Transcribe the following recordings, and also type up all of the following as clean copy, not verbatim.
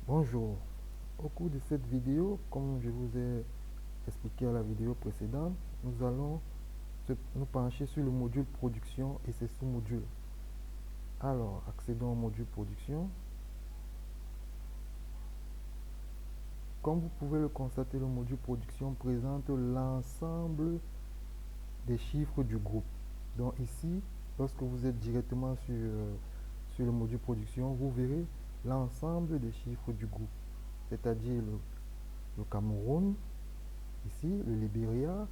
Bonjour, au cours de cette vidéo, comme je vous ai expliqué à la vidéo précédente, nous allons nous pencher sur le module production et ses sous-modules. Alors, accédons au module production. Comme vous pouvez le constater, le module production présente l'ensemble des chiffres du groupe. Donc ici, lorsque vous êtes directement sur le module production, vous verrez l'ensemble des chiffres du groupe, c'est-à-dire le Cameroun, ici le Libéria,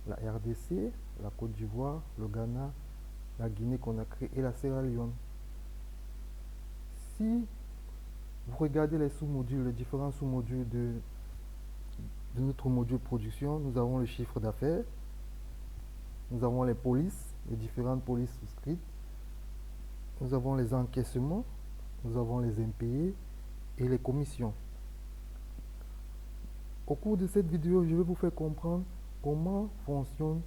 la RDC, la Côte d'Ivoire, le Ghana, la Guinée-Conakry et la Sierra Leone. Si vous regardez les sous-modules, les différents sous-modules de notre module production, nous avons le chiffre d'affaires, nous avons les polices, les différentes polices souscrites, nous avons les encaissements, nous avons les impayés et les commissions. Au cours de cette vidéo, je vais vous faire comprendre comment fonctionne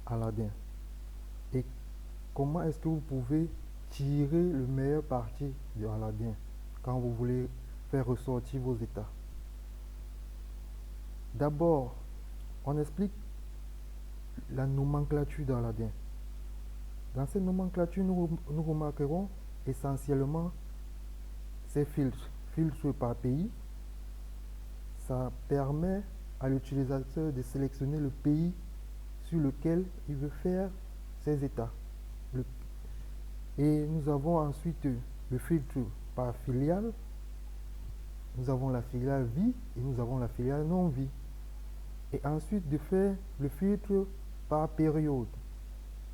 Aladdin et comment est-ce que vous pouvez tirer le meilleur parti de Aladdin quand vous voulez faire ressortir vos états. D'abord, on explique la nomenclature d'Aladdin. Dans cette nomenclature, nous remarquerons essentiellement ces filtres. Filtre par pays, ça permet à l'utilisateur de sélectionner le pays sur lequel il veut faire ses états. Et nous avons ensuite le filtre par filiale. Nous avons la filiale vie et nous avons la filiale non vie. Et ensuite de faire le filtre par période.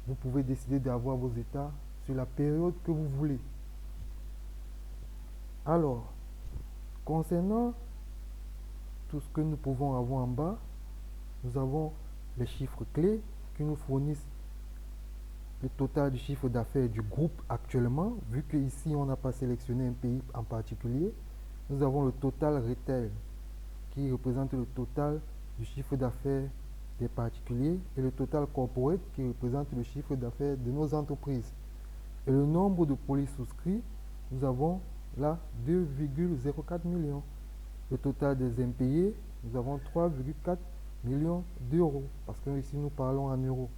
Vous pouvez décider d'avoir vos états sur la période que vous voulez. Alors, concernant tout ce que nous pouvons avoir en bas, nous avons les chiffres clés qui nous fournissent le total du chiffre d'affaires du groupe actuellement, vu que ici on n'a pas sélectionné un pays en particulier. Nous avons le total retail qui représente le total du chiffre d'affaires des particuliers et le total corporate qui représente le chiffre d'affaires de nos entreprises. Et le nombre de polices souscrits, nous avons là 2,04 millions. Le total des impayés, nous avons 3,4 millions d'euros parce que ici nous parlons en euros.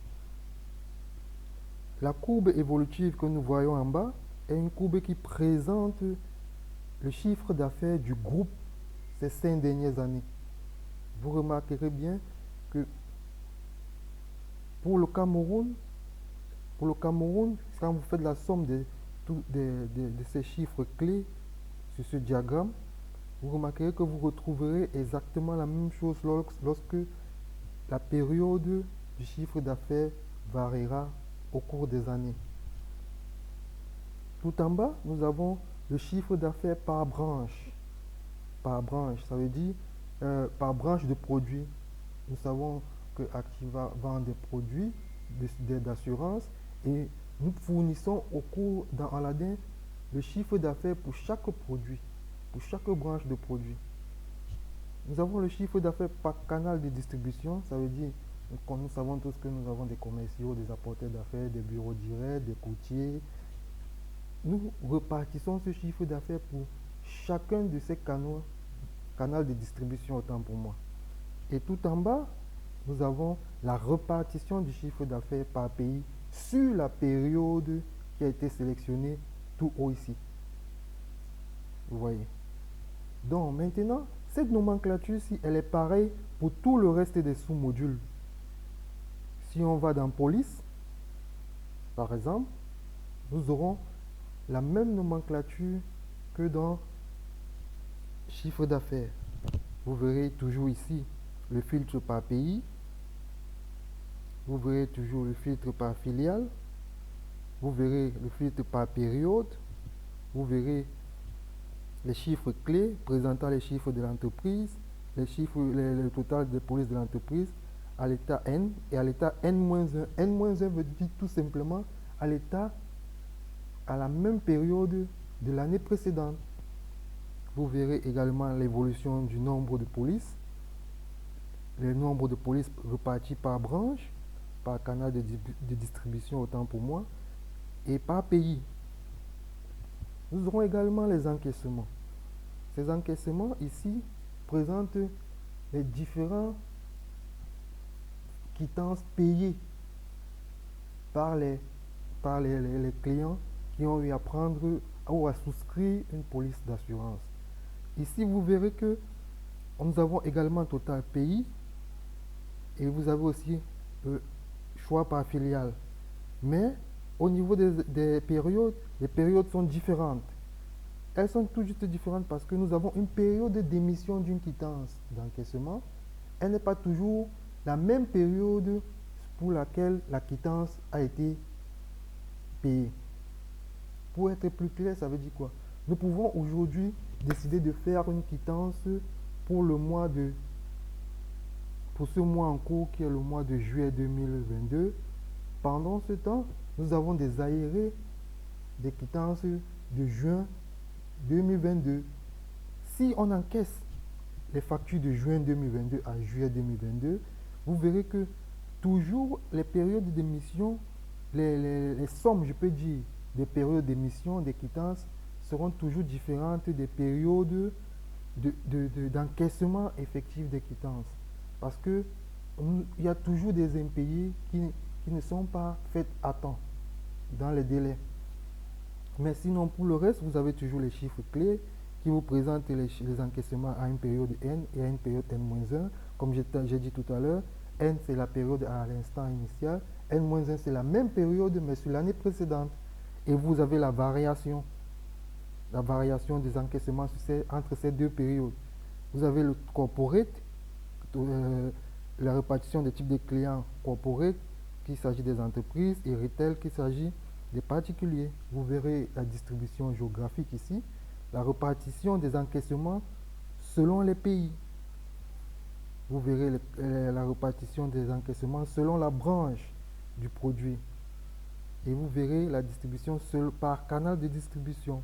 La courbe évolutive que nous voyons en bas est une courbe qui présente le chiffre d'affaires du groupe ces 5 dernières années. Vous remarquerez bien que pour le Cameroun, quand vous faites la somme de ces chiffres clés sur ce diagramme, vous remarquerez que vous retrouverez exactement la même chose lorsque la période du chiffre d'affaires variera au cours des années. Tout en bas, nous avons le chiffre d'affaires par branche. Par branche, ça veut dire par branche de produits. Nous savons que Activa vend des produits d'assurance et nous fournissons dans Aladdin le chiffre d'affaires pour chaque produit, pour chaque branche de produits. Nous avons le chiffre d'affaires par canal de distribution, ça veut dire que nous savons tous que nous avons des commerciaux, des apporteurs d'affaires, des bureaux directs, des courtiers. Nous repartissons ce chiffre d'affaires pour chacun de ces canaux de distribution, autant pour moi. Et tout en bas, nous avons la répartition du chiffre d'affaires par pays sur la période qui a été sélectionnée tout haut ici. Vous voyez. Donc maintenant, cette nomenclature-ci, elle est pareille pour tout le reste des sous-modules. Si on va dans police, par exemple, nous aurons la même nomenclature que dans chiffre d'affaires. Vous verrez toujours ici le filtre par pays. Vous verrez toujours le filtre par filiale. Vous verrez le filtre par période. Vous verrez les chiffres clés présentant les chiffres de l'entreprise, le total des polices de l'entreprise à l'état N et à l'état N-1. N-1 veut dire tout simplement à l'état à la même période de l'année précédente. Vous verrez également l'évolution du nombre de polices, le nombre de polices repartis par branche, par canal de distribution autant pour moi, et par pays. Nous aurons également les encaissements. Ces encaissements ici présentent les différents quittances payées par les clients qui ont eu à prendre ou à souscrire une police d'assurance. Ici, vous verrez que nous avons également total pays et vous avez aussi le choix par filiale. Mais au niveau des périodes, les périodes sont différentes. Elles sont tout juste différentes parce que nous avons une période d'émission d'une quittance d'encaissement. Elle n'est pas toujours la même période pour laquelle la quittance a été payée. Pour être plus clair, ça veut dire quoi? Nous pouvons aujourd'hui décider de faire une quittance pour pour ce mois en cours qui est le mois de juillet 2022. Pendant ce temps, nous avons des aérés des quittances de juin 2022. Si on encaisse les factures de juin 2022 à juillet 2022, vous verrez que toujours les périodes d'émission, les sommes, je peux dire, des périodes d'émission des quittances seront toujours différentes des périodes d'encaissement effectif des quittances. Parce que il y a toujours des impayés qui ne sont pas faits à temps, dans les délais. Mais sinon, pour le reste, vous avez toujours les chiffres clés qui vous présentent les encaissements à une période N et à une période N-1. Comme j'ai dit tout à l'heure, N c'est la période à l'instant initial, N-1 c'est la même période mais sur l'année précédente. Et vous avez la variation des encaissements entre ces deux périodes. Vous avez le corporate, la répartition des types de clients corporate, qu'il s'agit des entreprises, et retail, qu'il s'agit des particuliers. Vous verrez la distribution géographique ici, la répartition des encaissements selon les pays. Vous verrez la répartition des encaissements selon la branche du produit. Et vous verrez la distribution par canal de distribution.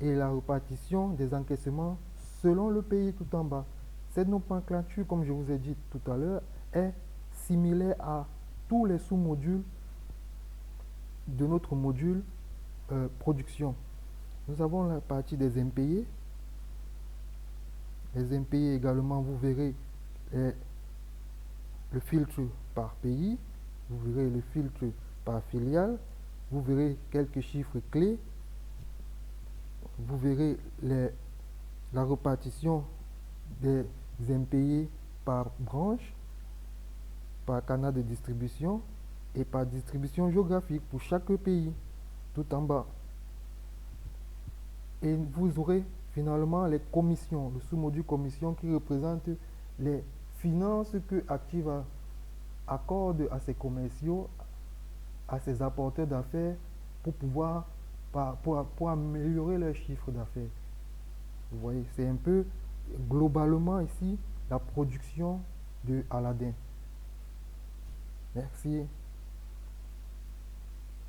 Et la répartition des encaissements selon le pays tout en bas. Cette nomenclature, comme je vous ai dit tout à l'heure, est similaire à tous les sous-modules de notre module production. Nous avons la partie des impayés. Les impayés également, vous verrez le filtre par pays, vous verrez le filtre par filiale, vous verrez quelques chiffres clés, vous verrez la répartition des impayés par branche, par canal de distribution et par distribution géographique pour chaque pays, tout en bas. Et vous aurez finalement les commissions, le sous-module commission qui représente les finances que Activa accorde à ses commerciaux, à ses apporteurs d'affaires pour pouvoir pour améliorer leur chiffre d'affaires. Vous voyez, c'est un peu globalement ici la production de Aladdin. Merci.